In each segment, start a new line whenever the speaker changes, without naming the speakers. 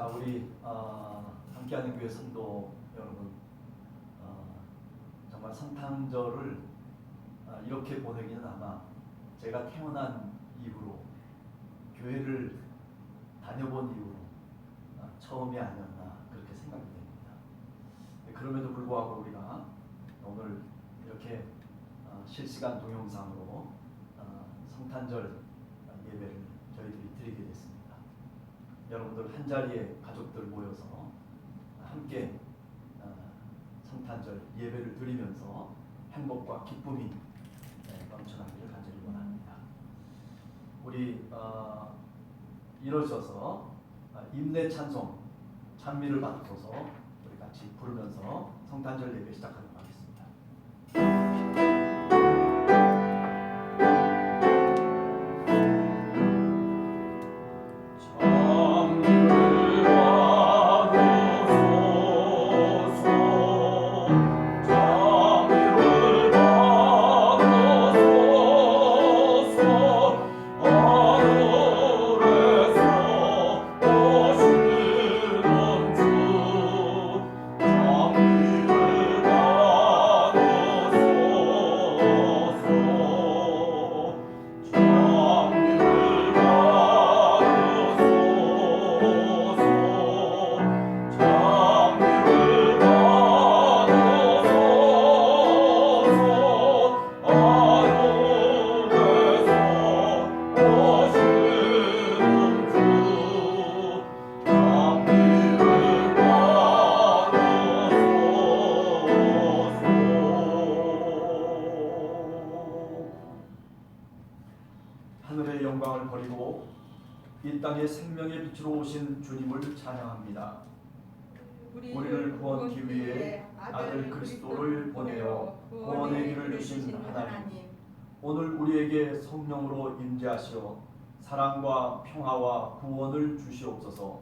자, 우리 함께하는 교회 성도 여러분, 정말 성탄절을 이렇게 보내기는 아마 제가 태어난 이후로 교회를 다녀본 이후로 처음이 아니었나 그렇게 생각이 됩니다. 그럼에도 불구하고 우리가 오늘 이렇게 실시간 동영상으로 성탄절 예배를 저희들이 드리게 됐습니다. 여러분들 한자리에 가족들 모여서 함께 성탄절 예배를 드리면서 행복과 기쁨이 넘쳐나기를 간절히 원합니다. 우리 일어서서 임내 찬송 찬미를 받고서 우리 같이 부르면서 성탄절 예배 시작하도록 하겠습니다. 하늘의 영광을 버리고 이 땅의 생명의 빛으로 오신 주님을 찬양합니다. 우리를 구원하기 위해 아들 그리스도를 보내어 구원의 길을 주신 하나님, 오늘 우리에게 성령으로 임재하시어 사랑과 평화와 구원을 주시옵소서.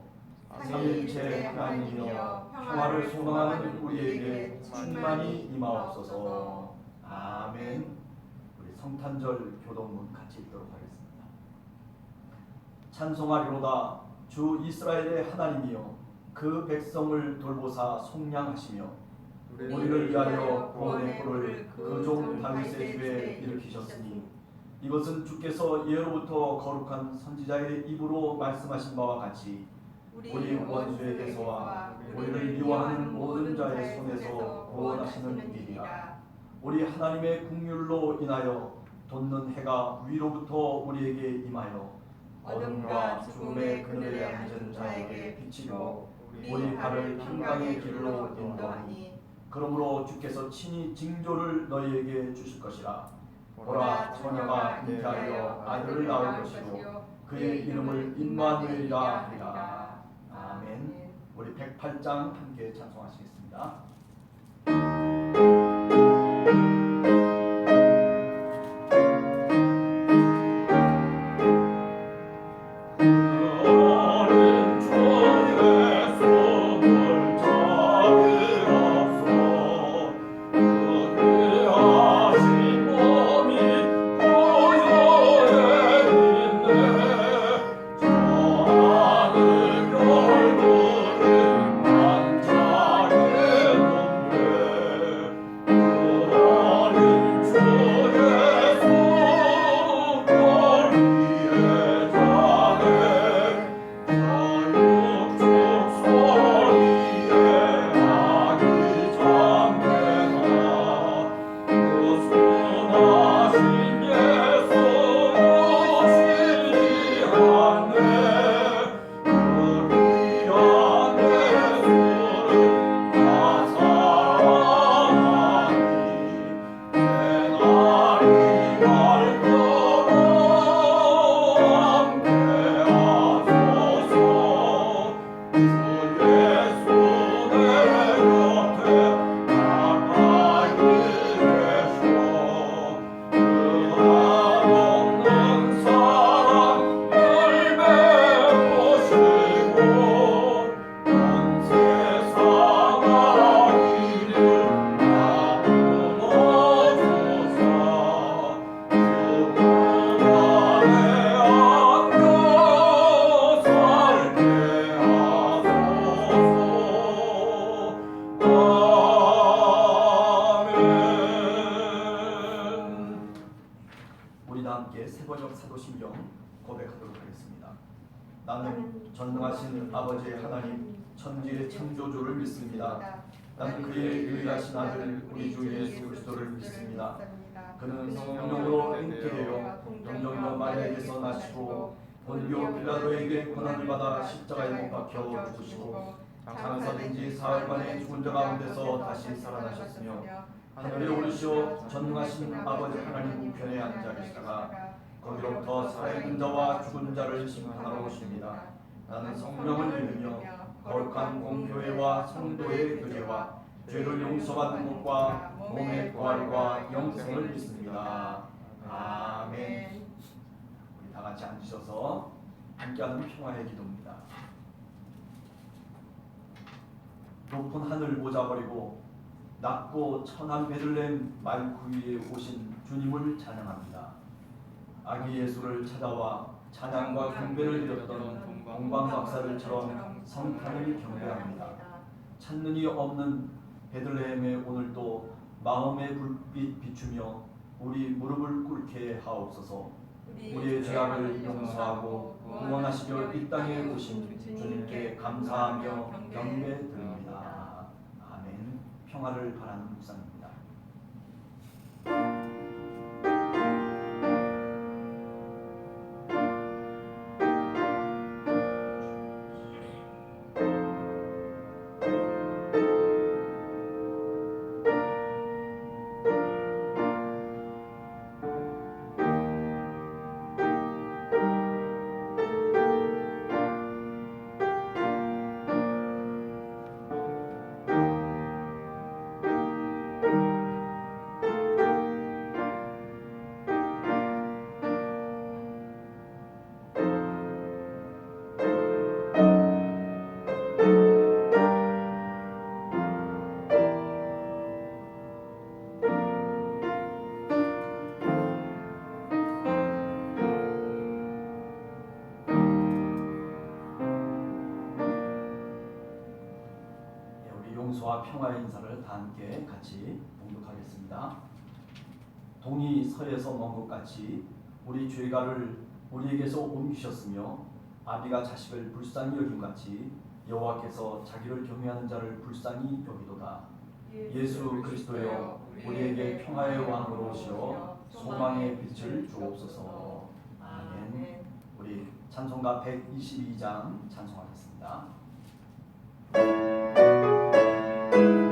삼위일체 하나님이여 평화를 소망하는 우리에게 충만히 임하옵소서. 아멘. 우리 성탄절 교동문 같이 읽도록 하겠습니다. 찬송하리로다. 주 이스라엘의 하나님이여 그 백성을 돌보사 속량하시며 우리를 위하여 구원의 뿔을 그 종 다윗의 뒤에 일으키셨으니 이것은 주께서 예로부터 거룩한 선지자의 입으로 말씀하신 바와 같이 우리 원수에게서와 우리를 미워하는 모든 자의 손에서 구원하시는 일이라. 우리 하나님의 긍휼로 인하여 돋는 해가 위로부터 우리에게 임하여 어둠과 죽음의 그늘에 앉은 자에게 비치고 우리 발을 평강의 길로 인도하니 그러므로 주께서 친히 징조를 너희에게 주실 것이라. 보라, 처녀가 잉태하여 아들을 낳을 것이요 그의 이름을 임마누엘이라 하리라. 아멘. 우리 108장 함께 찬송하시겠습니다.
저 하늘 얼굴은 만자를
우리 다 함께 세번역 사도신경 고백하도록 하겠습니다. 나는 전능하신 아버지의 하나님 천지의 창조주를 믿습니다. 나는 그의 유일하신 아들 우리 주 예수 그리스도를 믿습니다. 그는 성령으로 잉태되어 동정녀 마리아에게서 나시고 본디오 빌라도에게 고난을 받아 십자가에 못 박혀 죽으시고 장사된 지 사흘 만에 죽은 자 가운데서 다시 살아나셨으며 하늘에 오르시어 전능하신 아버지 하나님 우편에 앉아 계시다가 거기로부터 살아있는 자와 죽은 자를 심판하러 오십니다. 나는 성령을 믿으며 거룩한 공교회와 성도의 교제와 죄를 용서받는 것과 몸의 부활과 영생을 믿습니다. 아멘. 우리 다 같이 앉으셔서 함께하는 평화의 기도입니다. 높은 하늘 모자버리고 낮고 천한 베들레헴 말구 위에 오신 주님을 찬양합니다. 아기 예수를 찾아와 찬양과 경배를 드렸던 동방 박사들처럼 성탄을 경배합니다. 찾는 이 없는 베들레헴에 오늘도 마음의 불빛 비추며 우리 무릎을 꿇게 하옵소서. 우리의 죄악을 용서하고 구원하시려 이 땅에 오신 주님께 감사하며 경배드립니다. 아멘. 평화를 바라는 묵상입니다. 용서와 평화의 인사를 다 함께 같이 봉독하겠습니다. 동이 서에서 먼 것 같이 우리 죄가를 우리에게서 옮기셨으며 아비가 자식을 불쌍히 여김 같이 여호와께서 자기를 경외하는 자를 불쌍히 여기도다. 예수 그리스도여 우리에게 평화의 왕으로 오시어 소망의 빛을 주옵소서. 아멘. 우리 찬송가 122장 찬송하겠습니다.
주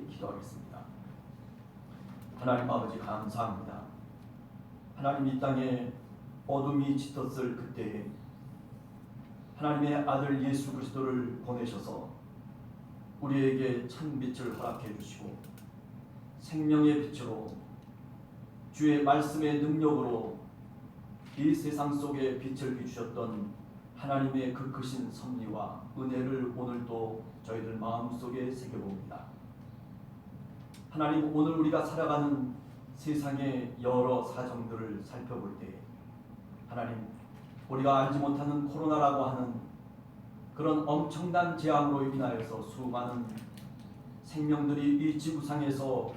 기도하겠습니다. 하나님 아버지 감사합니다. 하나님 이 땅에 어둠이 짙었을 그때에 하나님의 아들 예수 그리스도를 보내셔서 우리에게 찬빛을 허락해 주시고 생명의 빛으로 주의 말씀의 능력으로 이 세상 속에 빛을 비추셨던 하나님의 그 크신 섭리와 은혜를 오늘도 저희들 마음속에 새겨봅니다. 하나님, 오늘 우리가 살아가는 세상의 여러 사정들을 살펴볼 때 하나님, 우리가 알지 못하는 코로나라고 하는 그런 엄청난 재앙으로 인하여서 수많은 생명들이 이 지구상에서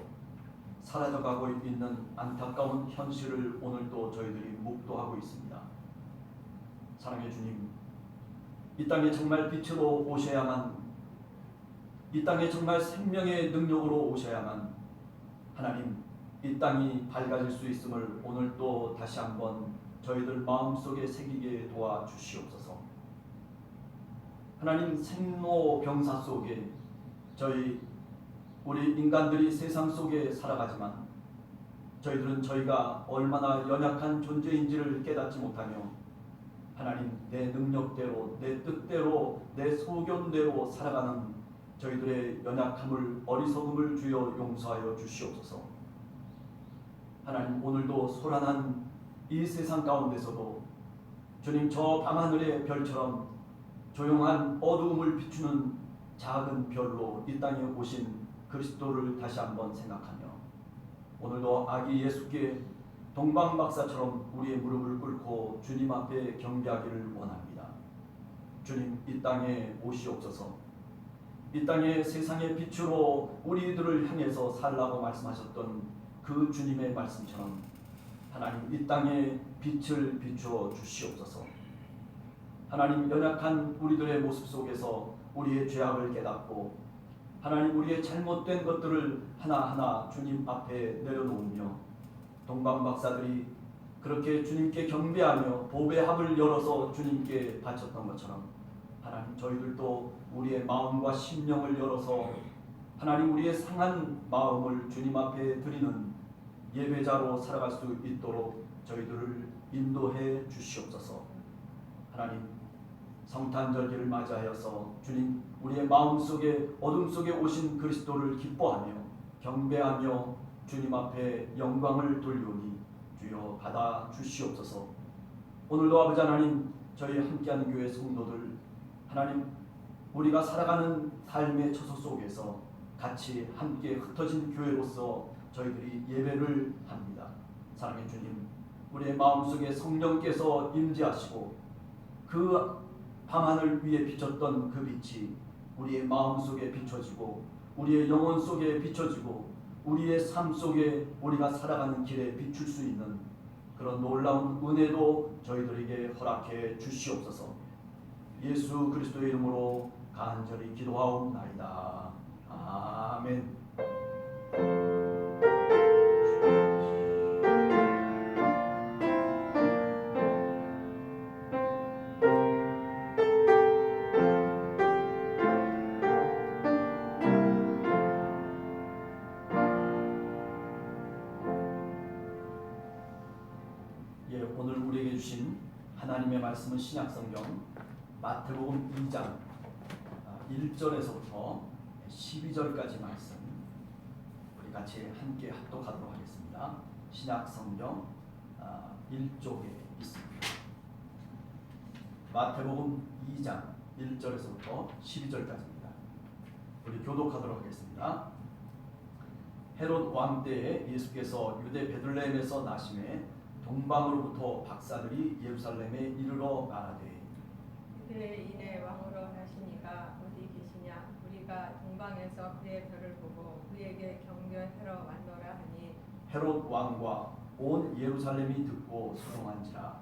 사라져가고 있는 안타까운 현실을 오늘도 저희들이 묵도하고 있습니다. 사랑의 주님, 이 땅에 정말 빛으로 오셔야만, 이 땅에 정말 생명의 능력으로 오셔야만 하나님, 이 땅이 밝아질 수 있음을 오늘도 다시 한번 저희들 마음속에 새기게 도와주시옵소서. 하나님, 생로병사 속에 우리 인간들이 세상 속에 살아가지만 저희들은 저희가 얼마나 연약한 존재인지를 깨닫지 못하며 하나님, 내 능력대로, 내 뜻대로, 내 소견대로 살아가는 저희들의 연약함을, 어리석음을 주여 용서하여 주시옵소서. 하나님, 오늘도 소란한 이 세상 가운데서도 주님, 저 밤하늘의 별처럼 조용한 어두움을 비추는 작은 별로 이 땅에 오신 그리스도를 다시 한번 생각하며 오늘도 아기 예수께 동방박사처럼 우리의 무릎을 꿇고 주님 앞에 경배하기를 원합니다. 주님, 이 땅에 오시옵소서. 이 땅에 세상의 빛으로 우리들을 향해서 살라고 말씀하셨던 그 주님의 말씀처럼 하나님, 이 땅에 빛을 비추어 주시옵소서. 하나님, 연약한 우리들의 모습 속에서 우리의 죄악을 깨닫고 하나님, 우리의 잘못된 것들을 하나하나 주님 앞에 내려놓으며 동방박사들이 그렇게 주님께 경배하며 보배합을 열어서 주님께 바쳤던 것처럼 하나님, 저희들도 우리의 마음과 심령을 열어서 하나님, 우리의 상한 마음을 주님 앞에 드리는 예배자로 살아갈 수 있도록 저희들을 인도해 주시옵소서. 하나님, 성탄절기를 맞이하여서 주님, 우리의 마음속에 어둠 속에 오신 그리스도를 기뻐하며 경배하며 주님 앞에 영광을 돌리오니 주여 받아 주시옵소서. 오늘도 아버지 하나님, 저희 함께하는 교회 성도들 하나님, 우리가 살아가는 삶의 처소 속에서 같이 함께 흩어진 교회로서 저희들이 예배를 합니다. 사랑의 주님, 우리의 마음속에 성령께서 임재하시고 그 밤하늘 위에 비쳤던 그 빛이 우리의 마음속에 비춰지고 우리의 영혼 속에 비춰지고 우리의 삶 속에 우리가 살아가는 길에 비출 수 있는 그런 놀라운 은혜도 저희들에게 허락해 주시옵소서. 예수 그리스도의 이름으로 간절히 기도하옵나이다. 아멘. 오늘 우리에게 주신 하나님의 말씀은 신약성경 마태복음 2장 1절에서부터 12절까지 말씀 우리 같이 함께 합독하도록 하겠습니다. 신약성경 1쪽에 있습니다. 마태복음 2장 1절에서부터 12절까지입니다. 우리 교독하도록 하겠습니다. 헤롯 왕 때에 예수께서 유대 베들레헴에서 나심에 동방으로부터 박사들이 예루살렘에 이르러 말하되
유대인의 왕으로 하시니가 어디 계시냐? 우리가 동방에서 그의 별을 보고 그에게 경배하러 왔노라 하니
헤롯 왕과 온 예루살렘이 듣고 소동한지라.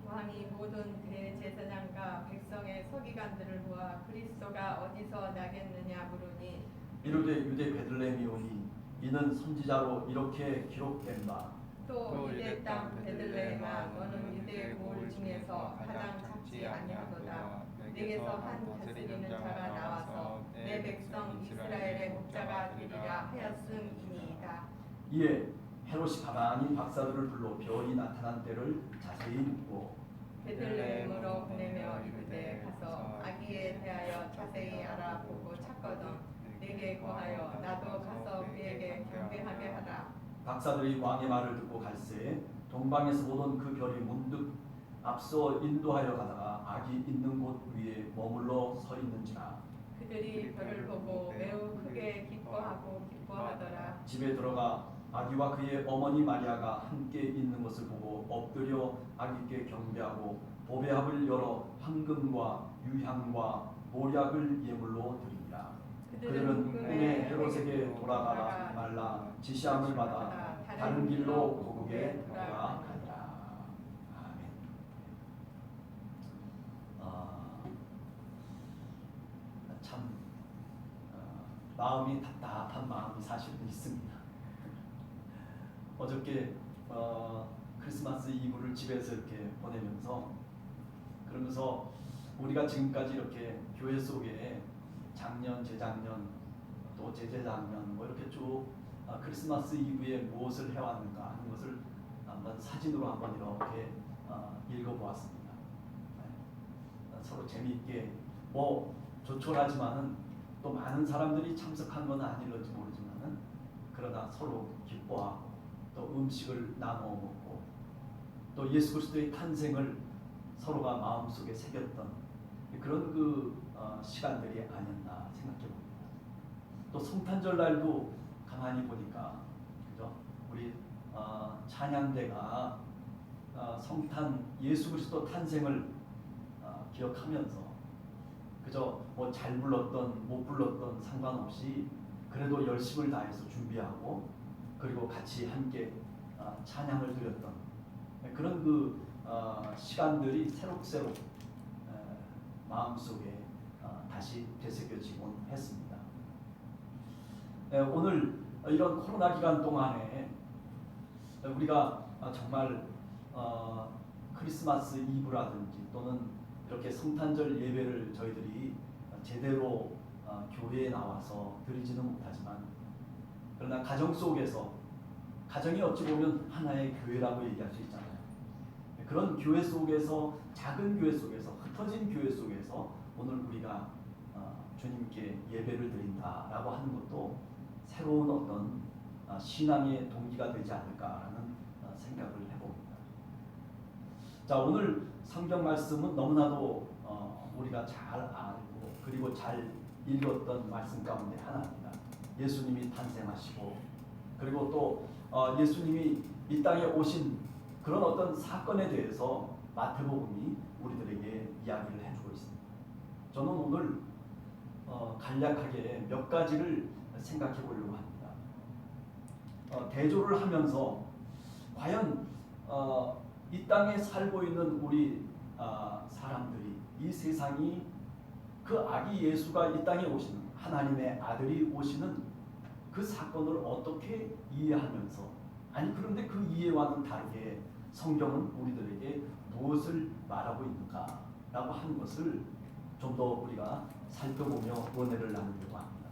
왕이 모든 그의 제사장과 백성의 서기관들을 모아 그리스도가 어디서 나겠느냐 물으니
이르되 유대 베들레헴이오니 이는 선지자로 이렇게 기록된 바
또 유대 땅 베들레헴아 너는 유대 고을 중에서 가장 작지 아니하도다. 내게서 한 다스리는 자가 나와서 내 백성 이스라엘 목자가 되리라 하였음이니이다.
이에 헤롯이 가만히 박사들을 불러 별이 나타난 때를 자세히 묻고
베들레헴으로 보내며 이르되 가서 아기에 대하여 자세히 알아보고 찾거든 내게 고하여 나도 가서 그에게 경배하게 하라.
박사들이 왕의 말을 듣고 갈새 동방에서 보던 그 별이 문득 앞서 인도하여 가다가 아기 있는 곳 위에 머물러 서 있는지라.
그들이 별을 보고 매우 크게 기뻐하더라.
집에 들어가 아기와 그의 어머니 마리아가 함께 있는 것을 보고 엎드려 아기께 경배하고 보배합을 열어 황금과 유향과 모략을 예물로 드립니다. 그들은 꿈에 헤롯에게 돌아가라 말라 지시함을 받아 다른 길로 고국에 돌아가니라. 아멘. 참 마음이 답답한 마음이 사실은 있습니다. 어저께 크리스마스 이브를 집에서 이렇게 보내면서 그러면서 우리가 지금까지 이렇게 교회 속에 작년, 재작년, 또 재재작년 뭐 이렇게 쭉 크리스마스 이브에 무엇을 해왔는가 하는 것을 한번 사진으로 한번 이렇게 읽어보았습니다. 네. 서로 재미있게 뭐 조촐하지만은 또 많은 사람들이 참석한 건 아닐지 모르지만은 그러나 서로 기뻐하고 또 음식을 나눠 먹고 또 예수 그리스도의 탄생을 서로가 마음속에 새겼던 그런 시간들이 아니었나 생각해 봅니다. 또 성탄절 날도 가만히 보니까 그죠? 우리 찬양대가 성탄 예수 그리스도 탄생을 기억하면서 그저 뭐 잘 불렀던 못 불렀던 상관없이 그래도 열심을 다해서 준비하고 그리고 같이 함께 찬양을 드렸던 그런 시간들이 새록새록 마음속에 다시 되새겨지곤 했습니다. 오늘 이런 코로나 기간 동안에 우리가 정말 크리스마스 이브라든지 또는 이렇게 성탄절 예배를 저희들이 제대로 교회에 나와서 드리지는 못하지만 그러나 가정 속에서 가정이 어찌 보면 하나의 교회라고 얘기할 수 있잖아요. 그런 교회 속에서 작은 교회 속에서 흩어진 교회 속에서 오늘 우리가 주님께 예배를 드린다라고 하는 것도 새로운 어떤 신앙의 동기가 되지 않을까라는 생각을 해봅니다. 자, 오늘 성경 말씀은 너무나도 우리가 잘 알고 그리고 잘 읽었던 말씀 가운데 하나입니다. 예수님이 탄생하시고 그리고 또 예수님이 이 땅에 오신 그런 어떤 사건에 대해서 마태복음이 우리들에게 이야기를 해주고 있습니다. 저는 오늘 간략하게 몇 가지를 생각해 보려고 합니다. 대조를 하면서 과연 이 땅에 살고 있는 우리 사람들이 이 세상이 그 아기 예수가 이 땅에 오시는 하나님의 아들이 오시는 그 사건을 어떻게 이해하면서 그런데 그 이해와는 다르게 성경은 우리들에게 무엇을 말하고 있는가라고 하는 것을 좀 더 우리가 살펴보며 은혜를 나누려고 합니다.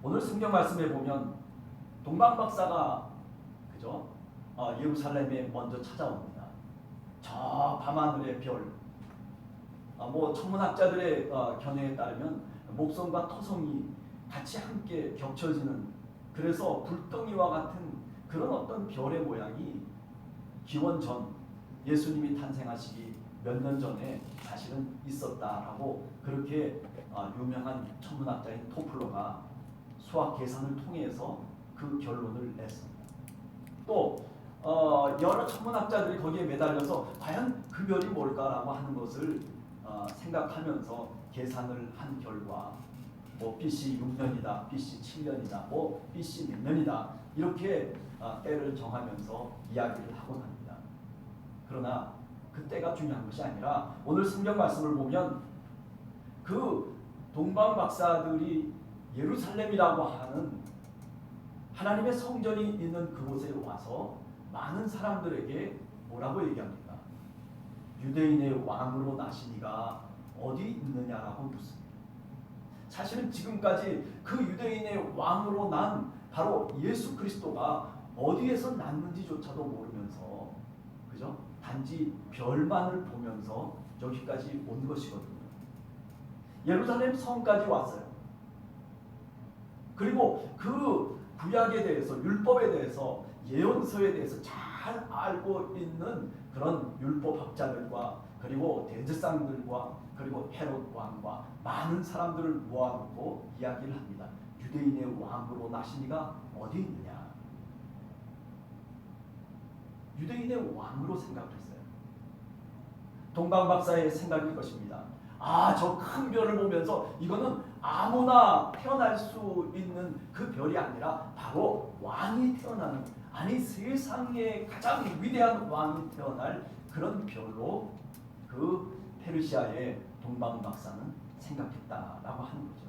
오늘 성경 말씀에 보면 동방 박사가 그죠? 예루살렘에 먼저 찾아옵니다. 저 밤하늘의 별, 뭐 천문학자들의 견해에 따르면 목성과 토성이 같이 함께 겹쳐지는 그래서 불덩이와 같은 그런 어떤 별의 모양이 기원 전 예수님이 탄생하시기 몇 년 전에 사실은 있었다라고 그렇게 유명한 천문학자인 토플러가 수학 계산을 통해서 그 결론을 냈습니다. 또 여러 천문학자들이 거기에 매달려서 과연 그 별이 뭘까라고 하는 것을 생각하면서 계산을 한 결과 뭐 BC 6년이다, BC 7년이다, 뭐 BC 몇 년이다 이렇게 때를 정하면서 이야기를 하곤 합니다. 그러나 그때가 중요한 것이 아니라 오늘 성경 말씀을 보면 그 동방 박사들이 예루살렘이라고 하는 하나님의 성전이 있는 그곳에 와서 많은 사람들에게 뭐라고 얘기합니까? 유대인의 왕으로 나신 이가 어디 있느냐라고 묻습니다. 사실은 지금까지 그 유대인의 왕으로 난 바로 예수 그리스도가 어디에서 났는지조차도 모르면서, 그죠? 단지 별만을 보면서 여기까지 온 것이거든요. 예루살렘 성까지 왔어요. 그리고 그 구약에 대해서, 율법에 대해서, 예언서에 대해서 잘 알고 있는 그런 율법학자들과 그리고 대제사장들과 그리고 헤롯 왕과 많은 사람들을 모아놓고 이야기를 합니다. 유대인의 왕으로 나신 이가 어디 있느냐? 유대인의 왕으로 생각을 했어요. 동방박사의 생각일 것입니다. 저 큰 별을 보면서 이거는 아무나 태어날 수 있는 그 별이 아니라 바로 왕이 태어나는, 아니 세상에 가장 위대한 왕이 태어날 그런 별로 그 페르시아의 동방박사는 생각했다라고 하는 거죠.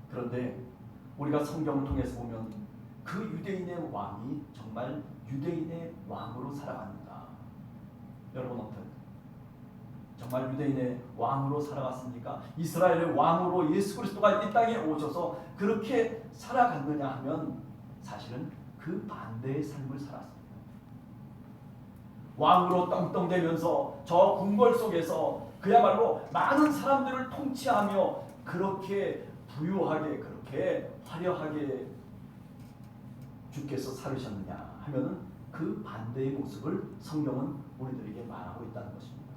그런데 우리가 성경을 통해서 보면 그 유대인의 왕이 정말 유대인의 왕으로 살아갔는가? 여러분 어때요? 정말 유대인의 왕으로 살아갔습니까? 이스라엘의 왕으로 예수 그리스도가 이 땅에 오셔서 그렇게 살아갔느냐 하면 사실은 그 반대의 삶을 살았습니다. 왕으로 떵떵대면서 저 궁궐 속에서 그야말로 많은 사람들을 통치하며 그렇게 부유하게, 그렇게 화려하게 주께서 살으셨느냐 하면은 그 반대의 모습을 성경은 우리들에게 말하고 있다는 것입니다.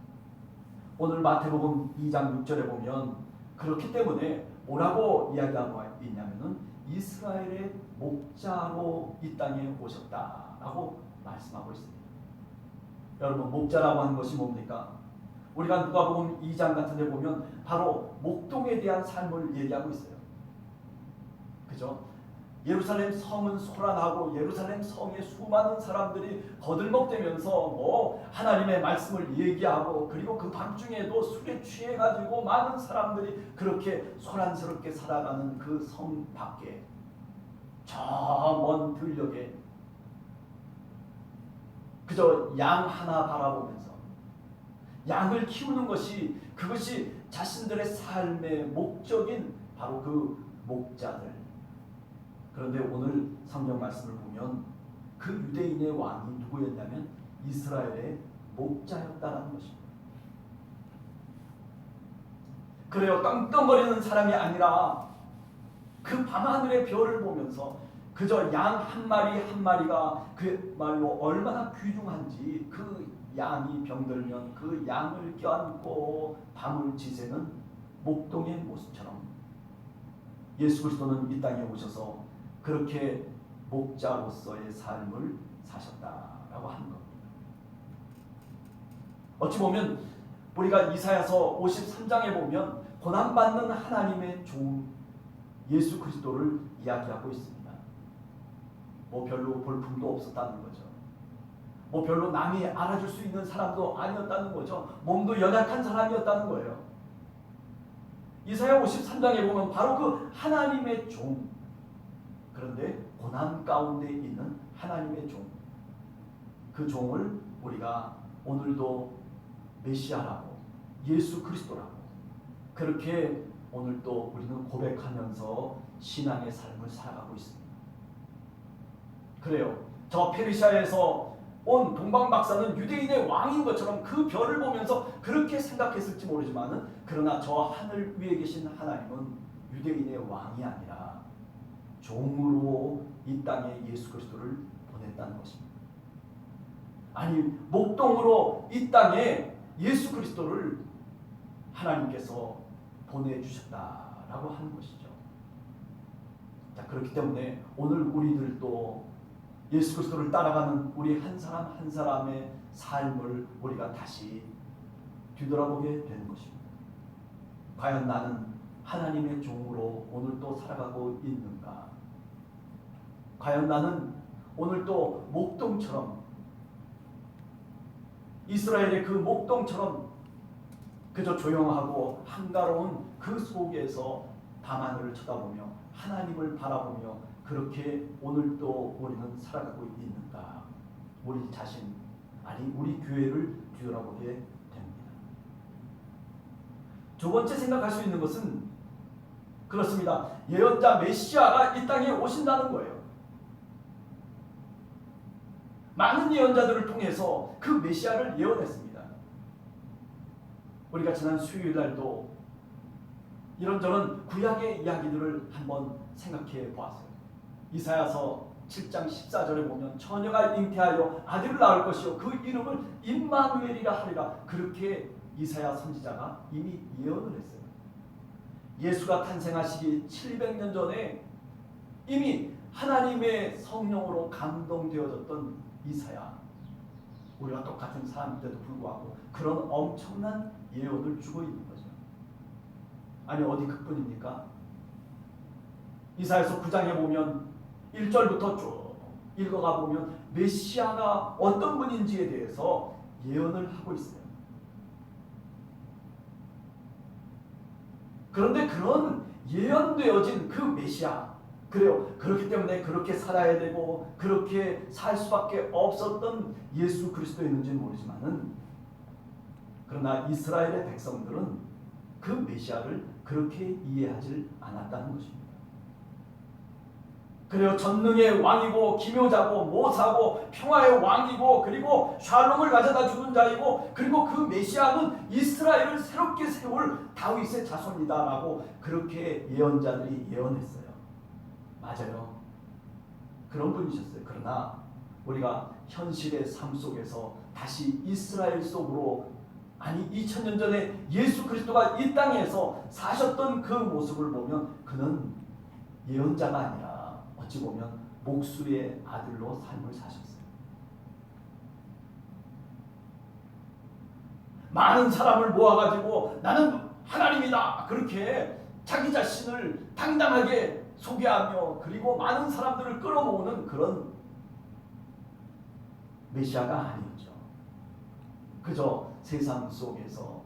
오늘 마태복음 2장 6절에 보면 그렇기 때문에 뭐라고 이야기하고 있냐면은 이스라엘의 목자로 이 땅에 오셨다라고 말씀하고 있습니다. 여러분, 목자라고 하는 것이 뭡니까? 우리가 누가복음 2장 같은 데 보면 바로 목동에 대한 삶을 얘기하고 있어요. 그죠? 예루살렘 성은 소란하고 예루살렘 성에 수많은 사람들이 거들먹대면서 하나님의 말씀을 얘기하고, 그리고 그 밤중에도 술에 취해가지고 많은 사람들이 그렇게 소란스럽게 살아가는 그 성 밖에 저 먼 들녘에 그저 양 하나 바라보면서 양을 키우는 것이, 그것이 자신들의 삶의 목적인 바로 그 목자들. 그런데 오늘 성경 말씀을 보면 그 유대인의 왕이 누구였냐면 이스라엘의 목자였다라는 것입니다. 그래요. 떵떵거리는 사람이 아니라 그 밤하늘의 별을 보면서 그저 양 한 마리 한 마리가 그말로 얼마나 귀중한지, 그 양이 병들면 그 양을 껴안고 밤을 지새는 목동의 모습처럼 예수 그리스도는 이 땅에 오셔서 그렇게 목자로서의 삶을 사셨다라고 하는 겁니다. 어찌 보면 우리가 이사야서 53장에 보면 고난받는 하나님의 종 예수 그리스도를 이야기하고 있습니다. 별로 볼품도 없었다는 거죠. 별로 남이 알아줄 수 있는 사람도 아니었다는 거죠. 몸도 연약한 사람이었다는 거예요. 이사야 53장에 보면 바로 그 하나님의 종, 그런데 고난 가운데 있는 하나님의 종, 그 종을 우리가 오늘도 메시아라고, 예수 그리스도라고 그렇게 오늘도 우리는 고백하면서 신앙의 삶을 살아가고 있습니다. 그래요. 저 페르시아에서 온 동방박사는 유대인의 왕인 것처럼 그 별을 보면서 그렇게 생각했을지 모르지만은, 그러나 저 하늘 위에 계신 하나님은 유대인의 왕이 아니라 종으로 이 땅에 예수 그리스도를 보냈다는 것입니다. 아니, 목동으로 이 땅에 예수 그리스도를 하나님께서 보내주셨다라고 하는 것이죠. 자, 그렇기 때문에 오늘 우리들도 예수 그리스도를 따라가는 우리 한 사람 한 사람의 삶을 우리가 다시 뒤돌아보게 되는 것입니다. 과연 나는 하나님의 종으로 오늘도 살아가고 있는가? 과연 나는 오늘도 목동처럼, 이스라엘의 그 목동처럼 그저 조용하고 한가로운 그 속에서 밤하늘을 쳐다보며 하나님을 바라보며 그렇게 오늘도 우리는 살아가고 있는가? 우리 자신, 아니 우리 교회를 뒤돌아보게 됩니다. 두 번째 생각할 수 있는 것은 그렇습니다. 예언자 메시아가 이 땅에 오신다는 거예요. 많은 예언자들을 통해서 그 메시아를 예언했습니다. 우리가 지난 수요일 날도 이런저런 구약의 이야기들을 한번 생각해 보았어요. 이사야서 7장 14절에 보면 처녀가 잉태하여 아들을 낳을 것이요 그 이름을 임마누엘이라 하리라. 그렇게 이사야 선지자가 이미 예언을 했어요. 예수가 탄생하시기 700년 전에 이미 하나님의 성령으로 감동되어졌던 이사야, 우리가 똑같은 사람인데도 불구하고 그런 엄청난 예언을 주고 있는 거죠. 아니 어디 그뿐입니까? 이사야서 9장에 보면 1절부터 쭉 읽어가 보면 메시아가 어떤 분인지에 대해서 예언을 하고 있어요. 그런데 그런 예언되어진 그 메시아, 그래요. 그렇기 때문에 그렇게 살아야 되고 그렇게 살 수밖에 없었던 예수 그리스도였는지는 모르지만은, 그러나 이스라엘의 백성들은 그 메시아를 그렇게 이해하지 않았다는 것입니다. 그래요. 전능의 왕이고 기묘자고 모사고 평화의 왕이고 그리고 샬롬을 가져다 주는 자이고 그리고 그 메시아는 이스라엘을 새롭게 세울 다윗의 자손이다라고 그렇게 예언자들이 예언했어요. 맞아요. 그런 분이셨어요. 그러나 우리가 현실의 삶 속에서 다시 이스라엘 속으로, 아니 2000년 전에 예수 그리스도가 이 땅에서 사셨던 그 모습을 보면 그는 예언자가 아니라 어찌 보면 목수의 아들로 삶을 사셨어요. 많은 사람을 모아가지고 나는 하나님이다 그렇게 자기 자신을 당당하게 소개하며 그리고 많은 사람들을 끌어모으는 그런 메시아가 아니었죠. 그저 세상 속에서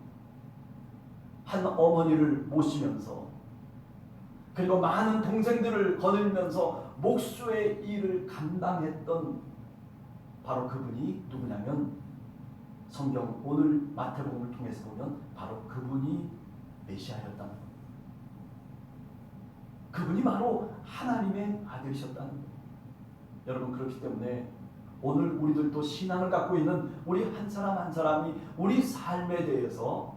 한 어머니를 모시면서 그리고 많은 동생들을 거느리면서 목수의 일을 감당했던 바로 그분이 누구냐면, 성경 오늘 마태복음을 통해서 보면 바로 그분이 메시아였다는 겁니다. 그분이 바로 하나님의 아들이셨다는 거예요. 여러분, 그렇기 때문에 오늘 우리들도 신앙을 갖고 있는 우리 한 사람 한 사람이 우리 삶에 대해서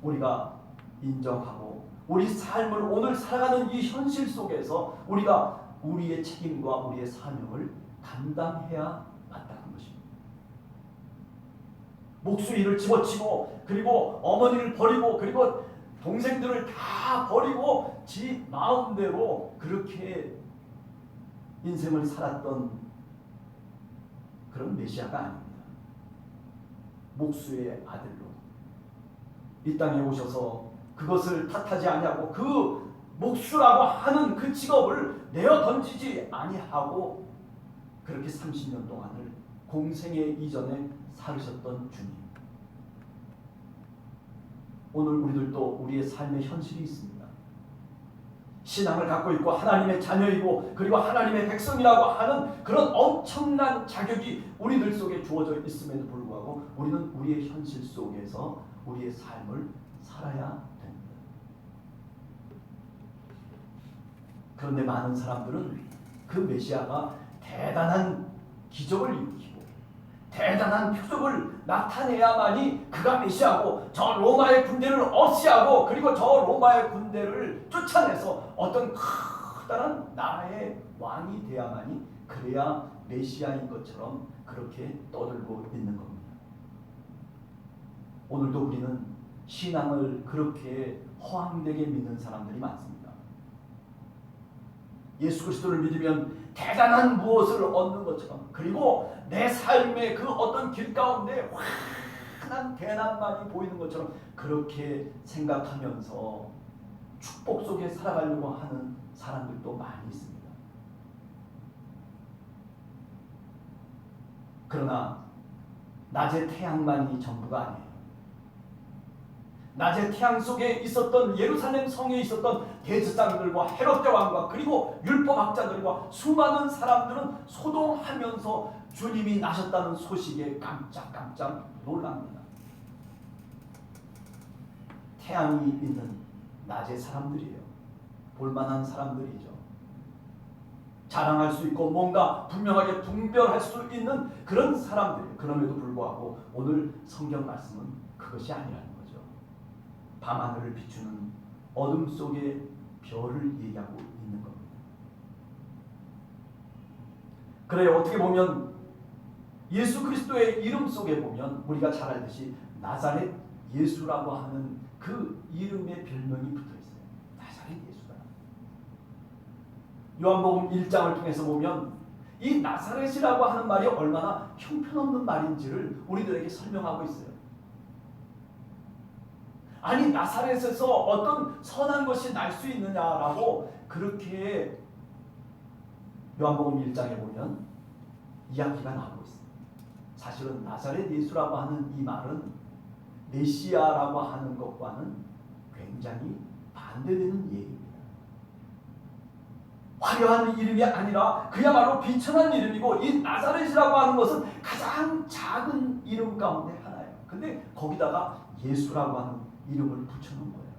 우리가 인정하고 우리 삶을 오늘 살아가는 이 현실 속에서 우리가 우리의 책임과 우리의 사명을 감당해야 마땅한 것입니다. 목수 일을 집어치고 그리고 어머니를 버리고 그리고 동생들을 다 버리고 지 마음대로 그렇게 인생을 살았던 그런 메시아가 아닙니다. 목수의 아들로 이 땅에 오셔서 그것을 탓하지 아니하고 그 목수라고 하는 그 직업을 내어 던지지 아니하고 그렇게 30년 동안을 공생애 이전에 살으셨던 주님. 오늘 우리들도 우리의 삶의 현실이 있습니다. 신앙을 갖고 있고 하나님의 자녀이고 그리고 하나님의 백성이라고 하는 그런 엄청난 자격이 우리들 속에 주어져 있음에도 불구하고 우리는 우리의 현실 속에서 우리의 삶을 살아야 됩니다. 그런데 많은 사람들은 그 메시아가 대단한 기적을 일으키고 대단한 표적을 나타내야만이 그가 메시아고 저 로마의 군대를 없이하고 그리고 저 로마의 군대를 쫓아내서 어떤 커다란 나라의 왕이 돼야만이 그래야 메시아인 것처럼 그렇게 떠들고 있는 겁니다. 오늘도 우리는 신앙을 그렇게 허황되게 믿는 사람들이 많습니다. 예수 그리스도를 믿으면 대단한 무엇을 얻는 것처럼 그리고 내 삶의 그 어떤 길 가운데 환한 대낮만이 보이는 것처럼 그렇게 생각하면서 축복 속에 살아가려고 하는 사람들도 많이 있습니다. 그러나 낮의 태양만이 전부가 아니에요. 낮의 태양 속에 있었던 예루살렘 성에 있었던 대제사장들과 헤롯 대왕과 그리고 율법학자들과 수많은 사람들은 소동하면서 주님이 나셨다는 소식에 깜짝깜짝 놀랍니다. 태양이 있는 낮의 사람들이에요. 볼만한 사람들이죠. 자랑할 수 있고 뭔가 분명하게 분별할 수 있는 그런 사람들이에요. 그럼에도 불구하고 오늘 성경 말씀은 그것이 아니라는 거죠. 밤하늘을 비추는 어둠 속의 별을 얘기하고 있는 겁니다. 그래, 어떻게 보면 예수 그리스도의 이름 속에 보면 우리가 잘 알듯이 나사렛 예수라고 하는 그 이름의 별명이 붙어 있어요. 나사렛 예수다. 요한복음 1장을 통해서 보면 이 나사렛이라고 하는 말이 얼마나 형편없는 말인지를 우리들에게 설명하고 있어요. 아니, 나사렛에서 어떤 선한 것이 날 수 있느냐라고 그렇게 요한복음 1장에 보면 이야기가 나오고 있습니다. 사실은 나사렛 예수라고 하는 이 말은 메시아라고 하는 것과는 굉장히 반대되는 얘기입니다. 화려한 이름이 아니라 그야말로 비천한 이름이고, 이 나사렛이라고 하는 것은 가장 작은 이름 가운데 하나예요. 근데 거기다가 예수라고 하는 이름을 붙여놓은 거예요.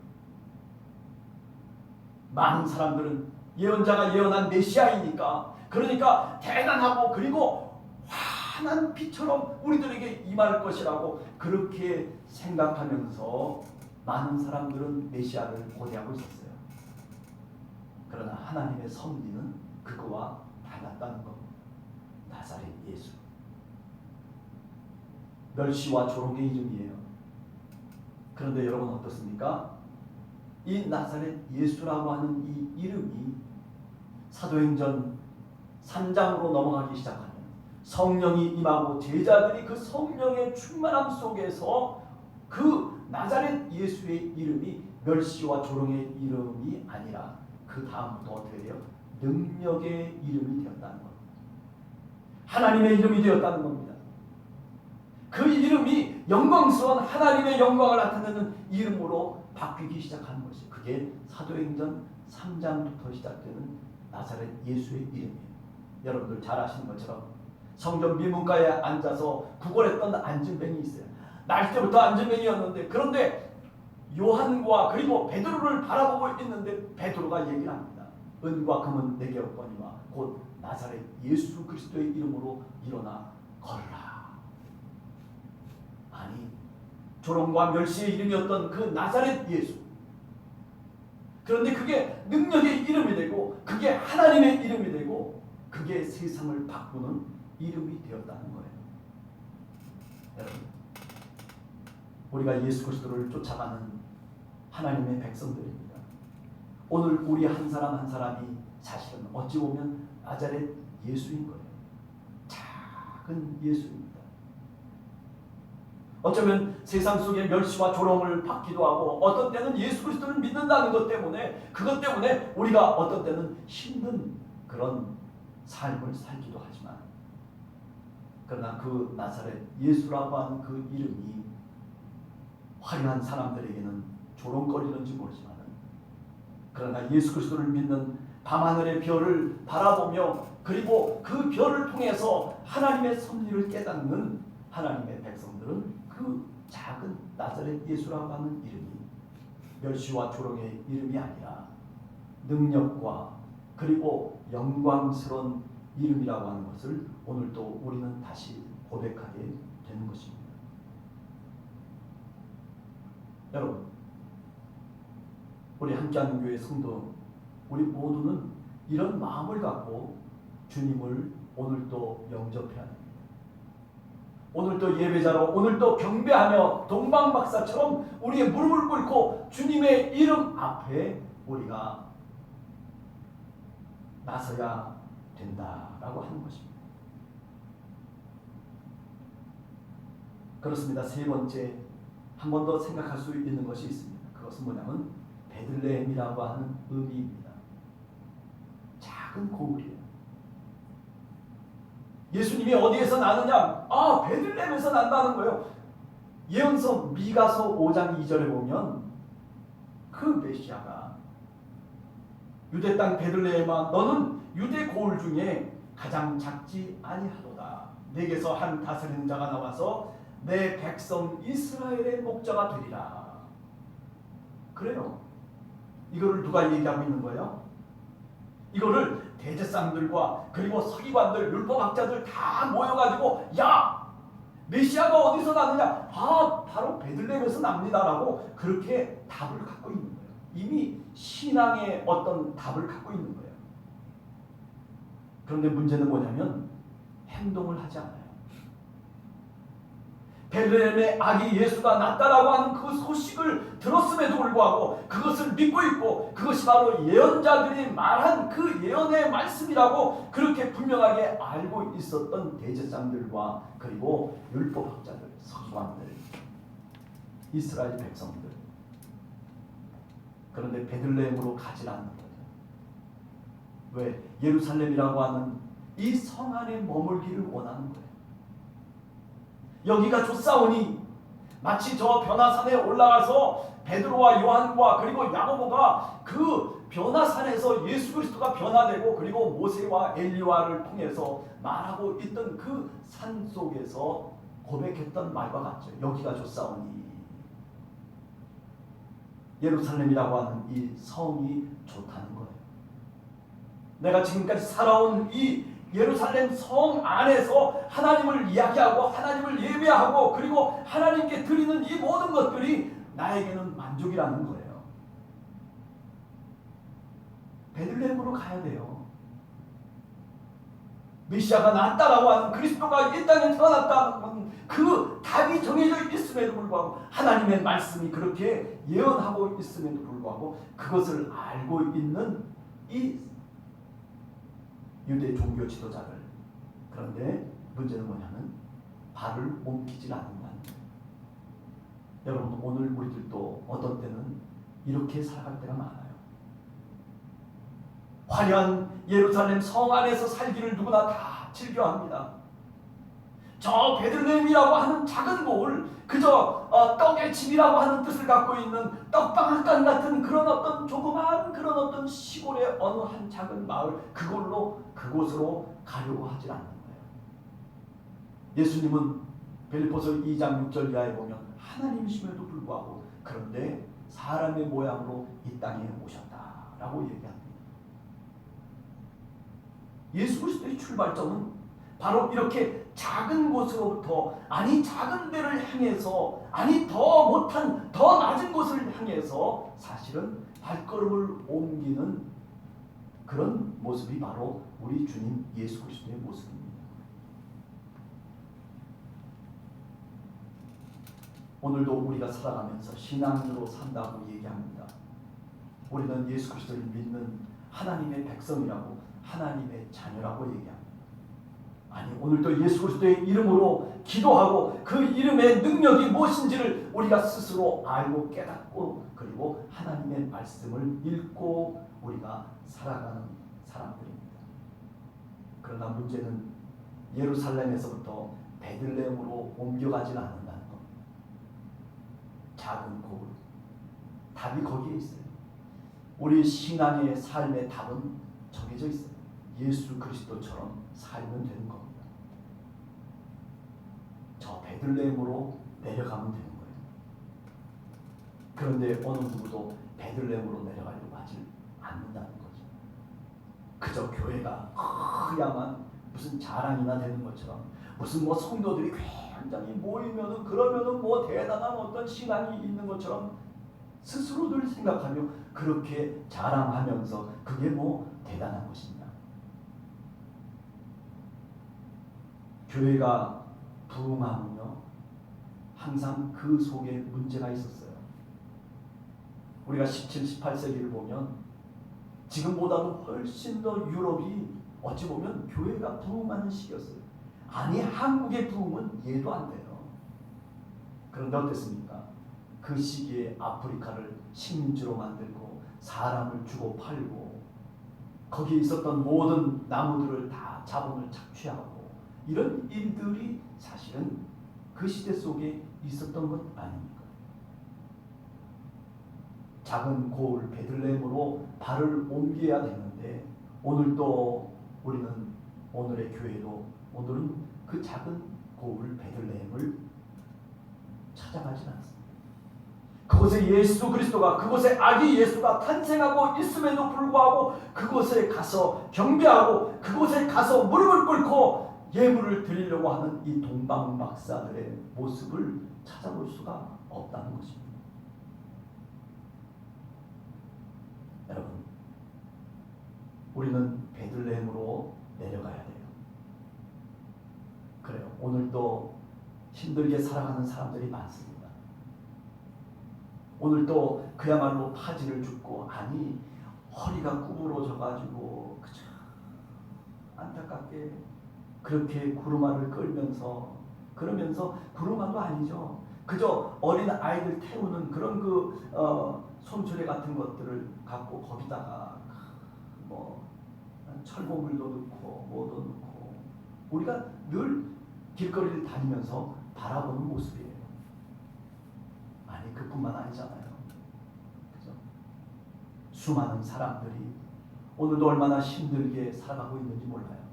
많은 사람들은 예언자가 예언한 메시아이니까, 그러니까 대단하고 그리고 환한 빛처럼 우리들에게 임할 것이라고 그렇게 생각하면서 많은 사람들은 메시아를 고대하고 있었어요. 그러나 하나님의 섭리는 그거와 달랐다는 겁니다. 나사렛 예수. 멸시와 조롱의 이름이에요. 그런데 여러분 어떻습니까? 이 나사렛 예수라고 하는 이 이름이 사도행전 3장으로 넘어가기 시작하면 성령이 임하고 제자들이 그 성령의 충만함 속에서 그 나사렛 예수의 이름이 멸시와 조롱의 이름이 아니라 그 다음부터 어떻게 돼요? 능력의 이름이 되었다는 겁니다. 하나님의 이름이 되었다는 겁니다. 그 이름이 영광스러운 하나님의 영광을 나타내는 이름으로 바뀌기 시작하는 것이, 그게 사도행전 3장부터 시작되는 나사렛 예수의 이름이에요. 여러분들 잘 아시는 것처럼 성전 미문가에 앉아서 구걸했던 안진뱅이 있어요. 날 때부터 안진뱅이였는데, 그런데 요한과 그리고 베드로를 바라보고 있는데 베드로가 얘기를 합니다. 은과 금은 내게 없거니와 곧 나사렛 예수 그리스도의 이름으로 일어나 걸으라. 아니, 조롱과 멸시의 이름이었던 그 나사렛 예수, 그런데 그게 능력의 이름이 되고 그게 하나님의 이름이 되고 그게 세상을 바꾸는 이름이 되었다는 거예요. 여러분, 우리가 예수 그리스도를 쫓아가는 하나님의 백성들입니다. 오늘 우리 한 사람 한 사람이 사실은 어찌 보면 나사렛 예수인 거예요. 작은 예수입니다. 어쩌면 세상 속에 멸시와 조롱을 받기도 하고, 어떤 때는 예수 그리스도를 믿는다는 것 때문에, 그것 때문에 우리가 어떤 때는 힘든 그런 삶을 살기도 하지만, 그러나 그 나사렛 예수라고 하는 그 이름이 화려한 사람들에게는 조롱거리는지 모르지만, 그러나 예수 그리스도를 믿는 밤하늘의 별을 바라보며 그리고 그 별을 통해서 하나님의 섭리를 깨닫는 하나님의 백성들은 그 작은 나사렛 예수라고 하는 이름이 멸시와 조롱의 이름이 아니라 능력과 그리고 영광스러운 이름이라고 하는 것을 오늘도 우리는 다시 고백하게 되는 것입니다. 여러분, 우리 함께하는 교회 성도 우리 모두는 이런 마음을 갖고 주님을 오늘도 영접해야 합니다. 오늘도 예배자로, 오늘도 경배하며 동방박사처럼 우리의 무릎을 꿇고 주님의 이름 앞에 우리가 나서야 된다라고 하는 것입니다. 그렇습니다. 세 번째, 한 번 더 생각할 수 있는 것이 있습니다. 그것은 뭐냐면 베들레헴이라고 하는 의미입니다. 작은 고을이에요. 예수님이 어디에서 나느냐? 베들레헴에서 난다는 거예요. 예언서 미가서 5장 2절에 보면 그 메시아가 유대 땅 베들레헴아, 너는 유대 고을 중에 가장 작지 아니하도다. 내게서 한 다스리는 자가 나와서 내 백성 이스라엘의 목자가 되리라. 그래요. 이거를 누가 얘기하고 있는 거예요? 이거를 대제사장들과 그리고 서기관들, 율법학자들 다 모여가지고 야! 메시아가 어디서 나느냐? 바로 베들레헴에서 납니다라고 그렇게 답을 갖고 있는 거예요. 이미 신앙의 어떤 답을 갖고 있는 거예요. 그런데 문제는 뭐냐면 행동을 하지 않아요. 베들레헴에 아기 예수가 낳았다라고 하는 그 소식을 들었음에도 불구하고 그것을 믿고 있고 그것이 바로 예언자들이 말한 그 예언의 말씀이라고 그렇게 분명하게 알고 있었던 대제사장들과 그리고 율법학자들, 서기관들, 이스라엘 백성들. 그런데 베들레헴으로 가지 않는 거죠. 왜? 예루살렘이라고 하는 이 성 안에 머물기를 원하는 거예요. 여기가 좋사오니 마치 저 변화산에 올라가서 베드로와 요한과 그리고 야고보가 그 변화산에서 예수 그리스도가 변화되고 그리고 모세와 엘리야를 통해서 말하고 있던 그 산 속에서 고백했던 말과 같죠. 여기가 좋사오니 예루살렘이라고 하는 이 성이 좋다는 거예요. 내가 지금까지 살아온 이 예루살렘 성 안에서 하나님을 이야기하고 하나님을 예배하고 그리고 하나님께 드리는 이 모든 것들이 나에게는 만족이라는 거예요. 베들레헴으로 가야 돼요. 메시아가 낳았다라고 하는 그리스도가 이 땅에 태어났다는 그 답이 정해져 있음에도 불구하고 하나님의 말씀이 그렇게 예언하고 있음에도 불구하고 그것을 알고 있는 이 유대 종교 지도자들. 그런데 문제는 뭐냐면 발을 옮기질 않는다는 거예요. 여러분 오늘 우리들도 어떤 때는 이렇게 살아갈 때가 많아요. 화려한 예루살렘 성 안에서 살기를 누구나 다 즐겨합니다. 저 베들레헴이라고 하는 작은 곳을 그저 떡의 집이라고 하는 뜻을 갖고 있는 떡방앗간 같은 그런 어떤 조그마한 그런 어떤 시골의 어느 한 작은 마을 그곳으로 가려고 하질 않는 거예요. 예수님은 빌립보서 2장 6절 이하에 보면 하나님이심에도 불구하고 그런데 사람의 모양으로 이 땅에 오셨다라고 얘기합니다. 예수 그리스도의 출발점은 바로 이렇게 작은 곳으로부터 아니 작은 데를 향해서 아니 더 못한 더 낮은 곳을 향해서 사실은 발걸음을 옮기는 그런 모습이 바로 우리 주님 예수 그리스도의 모습입니다. 오늘도 우리가 살아가면서 신앙으로 산다고 얘기합니다. 우리는 예수 그리스도를 믿는 하나님의 백성이라고 하나님의 자녀라고 얘기합니다. 아니 오늘도 예수 그리스도의 이름으로 기도하고 그 이름의 능력이 무엇인지를 우리가 스스로 알고 깨닫고 그리고 하나님의 말씀을 읽고 우리가 살아가는 사람들입니다. 그러나 문제는 예루살렘에서부터 베들레헴으로 옮겨가지 않는다는 것. 작은 고을. 답이 거기에 있어요. 우리 신앙의 삶의 답은 정해져 있어요. 예수 그리스도처럼 살면 되는 겁니다. 저 베들레헴으로 내려가면 되는 거예요. 그런데 어느 누구도 베들레헴으로 내려가려고 하지 않는다는 거죠. 그저 교회가 커야만 무슨 자랑이나 되는 것처럼 무슨 성도들이 굉장히 모이면은 그러면은 대단한 어떤 신앙이 있는 것처럼 스스로들 생각하며 그렇게 자랑하면서 그게 대단한 것입니다. 교회가 부흥하면요 항상 그 속에 문제가 있었어요. 우리가 17, 18세기를 보면 지금보다도 훨씬 더 유럽이 어찌 보면 교회가 부흥하는 시기였어요. 아니 한국의 부흥은 예도 안 돼요. 그런데 어땠습니까? 그 시기에 아프리카를 식민지로 만들고 사람을 주고 팔고 거기에 있었던 모든 나무들을 다 자본을 착취하고 이런 일들이 사실은 그 시대 속에 있었던 것 아닙니까? 작은 고을 베들레헴으로 발을 옮겨야 되는데 오늘도 우리는 오늘의 교회도 오늘은 그 작은 고을 베들레헴을 찾아가진 않습니다. 그곳에 예수 그리스도가, 그곳에 아기 예수가 탄생하고 있음에도 불구하고 그곳에 가서 경배하고 그곳에 가서 무릎을 꿇고 예물을 드리려고 하는 이 동방박사들의 모습을 찾아볼 수가 없다는 것입니다. 여러분, 우리는 베들레헴으로 내려가야 돼요. 그래요. 오늘도 힘들게 살아가는 사람들이 많습니다. 오늘도 그야말로 파지를 줍고, 아니 허리가 구부러져 가지고 그저 안타깝게 그렇게 구루마를 끌면서, 그러면서 구루마도 아니죠. 그저 어린 아이들 태우는 그런 손수레 같은 것들을 갖고 거기다가 뭐 철봉물도 넣고 뭐도 넣고, 우리가 늘 길거리를 다니면서 바라보는 모습이에요. 아니 그뿐만 아니잖아요. 그죠? 수많은 사람들이 오늘도 얼마나 힘들게 살아가고 있는지 몰라요.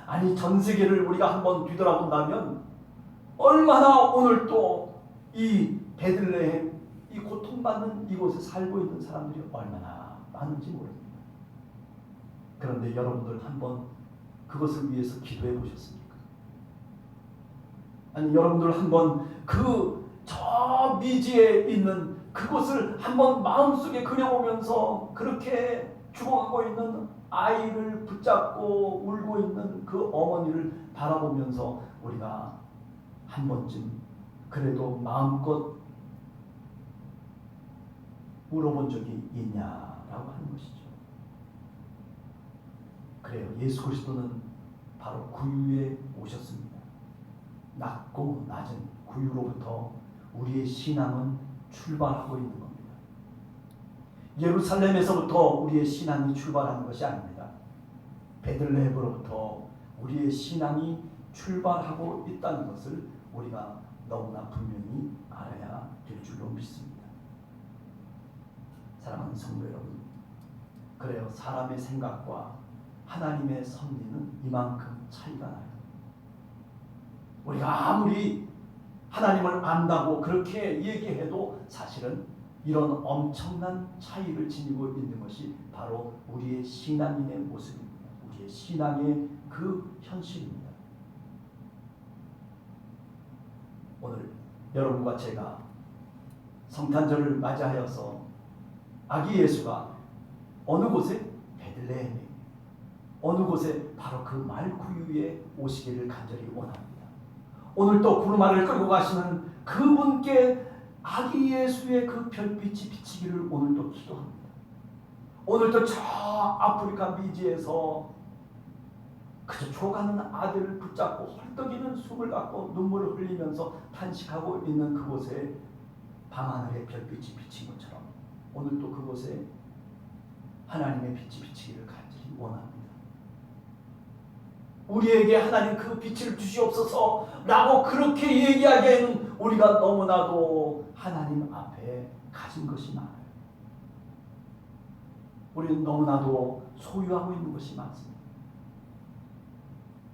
아니 전 세계를 우리가 한번 뒤돌아본다면 얼마나 오늘 또 이 베들레헴, 이 고통받는 이곳에 살고 있는 사람들이 얼마나 많은지 모릅니다. 그런데 여러분들 한번 그것을 위해서 기도해 보셨습니까? 아니 여러분들 한번 저 미지에 있는 그곳을 한번 마음속에 그려보면서 그렇게 죽어가고 있는 아이를 붙잡고 울고 있는 그 어머니를 바라보면서 우리가 한 번쯤 그래도 마음껏 물어본 적이 있냐라고 하는 것이죠. 그래요. 예수 그리스도는 바로 구유에 오셨습니다. 낮고 낮은 구유로부터 우리의 신앙은 출발하고 있는 겁니다. 예루살렘에서부터 우리의 신앙이 출발하는 것이 아닙니다. 베들레헴으로부터 우리의 신앙이 출발하고 있다는 것을 우리가 너무나 분명히 알아야 될 줄로 믿습니다. 사랑하는 성도 여러분, 그래요. 사람의 생각과 하나님의 섭리는 이만큼 차이가 나요. 우리가 아무리 하나님을 안다고 그렇게 얘기해도 사실은 이런 엄청난 차이를 지니고 있는 것이 바로 우리의 신앙인의 모습입니다. 우리의 신앙의 그 현실입니다. 오늘 여러분과 제가 성탄절을 맞이하여서 아기 예수가 어느 곳에? 베들레헴에, 어느 곳에? 바로 그 말구유에 오시기를 간절히 원합니다. 오늘 또 구루마를 끌고 가시는 그분께 아기 예수의 그 별빛이 비치기를 오늘도 기도합니다. 오늘도 저 아프리카 미지에서 그저 죽어가는 아들을 붙잡고 헐떡이는 숨을 갖고 눈물을 흘리면서 탄식하고 있는 그곳에 밤하늘의 별빛이 비친 것처럼 오늘도 그곳에 하나님의 빛이 비치기를 간절히 원합니다. 우리에게 하나님 그 빛을 주시옵소서 라고 그렇게 얘기하기에는 우리가 너무나도 하나님 앞에 가진 것이 많아요. 우리는 너무나도 소유하고 있는 것이 많습니다.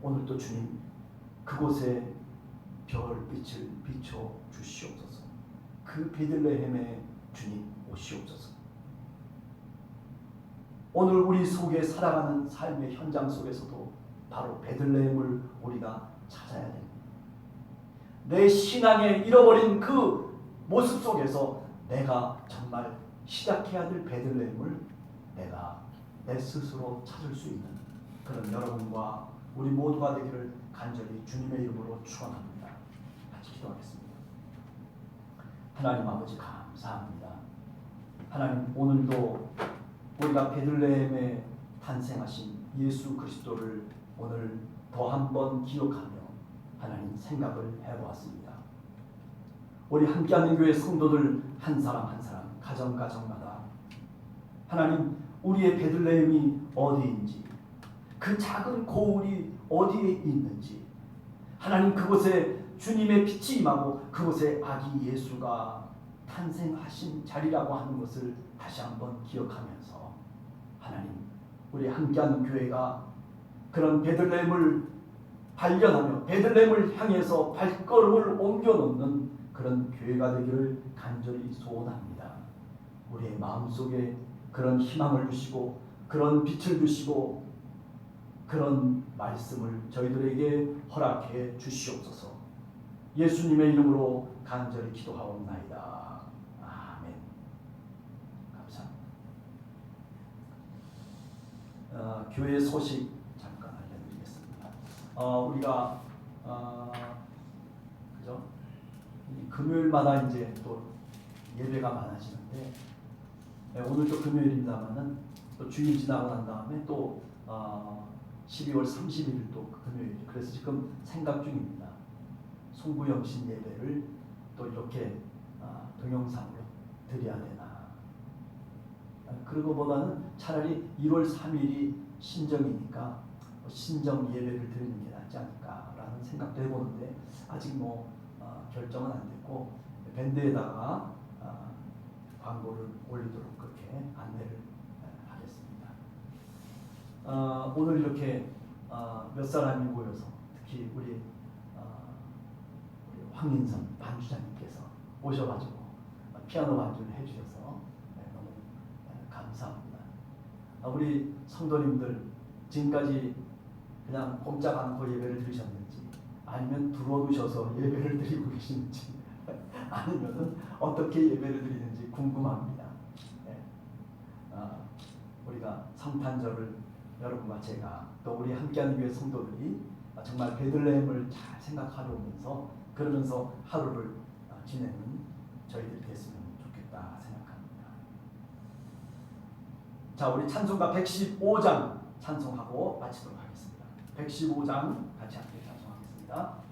오늘도 주님 그곳에 별빛을 비춰 주시옵소서. 그 베들레헴에 주님 오시옵소서. 오늘 우리 속에 살아가는 삶의 현장 속에서도 바로 베들레헴을 우리가 찾아야 됩니다. 내 신앙에 잃어버린 그 모습 속에서 내가 정말 시작해야 될 베들레헴을 내가 내 스스로 찾을 수 있는 그런 여러분과 우리 모두가 되기를 간절히 주님의 이름으로 축원합니다. 같이 기도하겠습니다. 하나님 아버지 감사합니다. 하나님 오늘도 우리가 베들레헴에 탄생하신 예수 그리스도를 오늘 더 한 번 기억하며 하나님 생각을 해보았습니다. 우리 함께하는 교회 성도들 한 사람 한 사람 가정마다 하나님 우리의 베들레헴이 어디인지 그 작은 고울이 어디에 있는지 하나님 그곳에 주님의 빛이 임하고 그곳에 아기 예수가 탄생하신 자리라고 하는 것을 다시 한번 기억하면서 하나님 우리 함께하는 교회가 그런 베들레헴을 발견하며 베들레헴을 향해서 발걸음을 옮겨놓는 그런 교회가 되기를 간절히 소원합니다. 우리의 마음속에 그런 희망을 주시고 그런 빛을 주시고 그런 말씀을 저희들에게 허락해 주시옵소서. 예수님의 이름으로 간절히 기도하옵나이다. 아멘. 감사합니다. 교회 소식 잠깐 알려드리겠습니다. 우리가 그죠? 금요일마다 이제 또 예배가 많아지는데 오늘도 금요일입니다만은 또 주일 지나고 난 다음에 또 12월 30일 또 금요일. 그래서 지금 생각 중입니다. 송구영신 예배를 또 이렇게 동영상으로 드려야 되나. 그러고보다는 차라리 1월 3일이 신정이니까 신정 예배를 드리는 게 낫지 않을까라는 생각도 해보는데 아직 결정은 안 됐고 밴드에다가 광고를 올리도록 그렇게 안내를 하겠습니다. 오늘 이렇게 몇 사람이 모여서 특히 우리 황인선 반주자님께서 오셔가지고 피아노 반주를 해주셔서 너무 감사합니다. 우리 성도님들 지금까지 그냥 꼼짝 않고 예배를 드리셨는지 아니면 들어오셔서 예배를 드리고 계시는지 아니면은 어떻게 예배를 드리는지 궁금합니다. 우리가 성탄절을 여러분과 제가 또 우리 함께하는 교회 성도들이 정말 베들레헴을 잘 생각하려면서 그러면서 하루를 지내는 저희들이 됐으면 좋겠다 생각합니다. 자, 우리 찬송가 115장 찬송하고 마치도록 하겠습니다. 115장 같이 함께 찬송하겠습니다.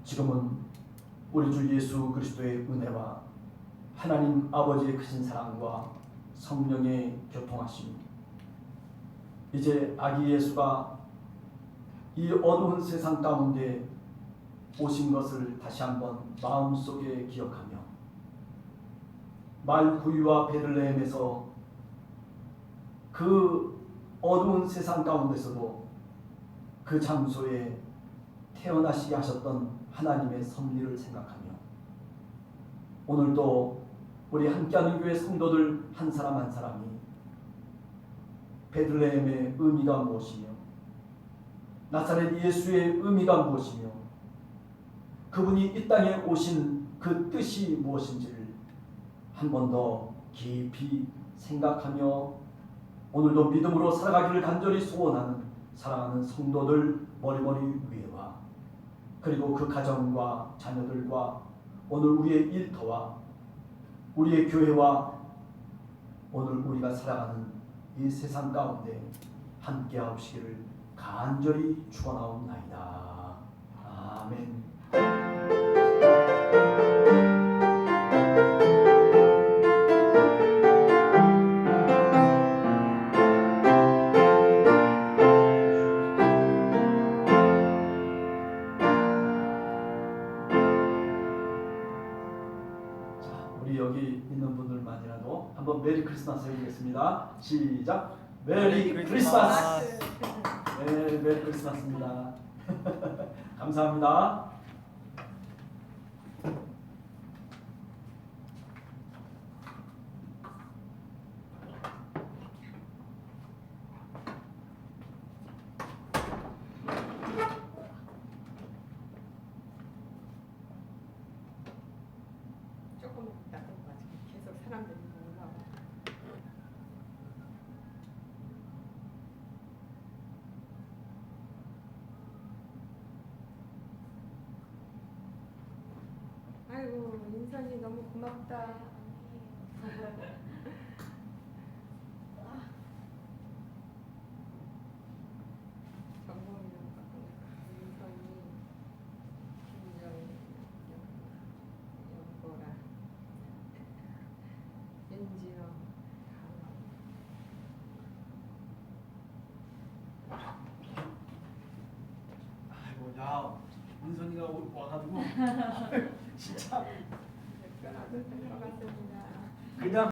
지금은 우리 주 예수 그리스도의 은혜와 하나님 아버지의 크신 사랑과 성령의 교통하심, 이제 아기 예수가 이 어두운 세상 가운데 오신 것을 다시 한번 마음속에 기억하며 말구유와 베들레헴에서 그 어두운 세상 가운데서도 그 장소에 태어나시게 하셨던 하나님의 섭리를 생각하며 오늘도 우리 함께하는 교회 성도들 한 사람 한 사람이 베들레헴의 의미가 무엇이며 나사렛 예수의 의미가 무엇이며 그분이 이 땅에 오신 그 뜻이 무엇인지를 한 번 더 깊이 생각하며 오늘도 믿음으로 살아가기를 간절히 소원하는 사랑하는 성도들 머리머리 위에와 그리고 그 가정과 자녀들과 오늘 우리의 일터와 우리의 교회와 오늘 우리가 살아가는 이 세상 가운데 함께 하시기를 간절히 축원하옵나이다. 아멘. 한번 메리 크리스마스 해보겠습니다. 시작. 메리
메리
크리스마스. 네, 메리 크리스마스입니다. 감사합니다.
조금 놔둬 가지고 계속 사람들이 올라와. 아이고 인선이 너무 고맙다. 정범이랑 인선이 김정희 연보라 윤지영
아이고 야 은선이가 와가지고 진짜
변화도 될것 같습니다.
그냥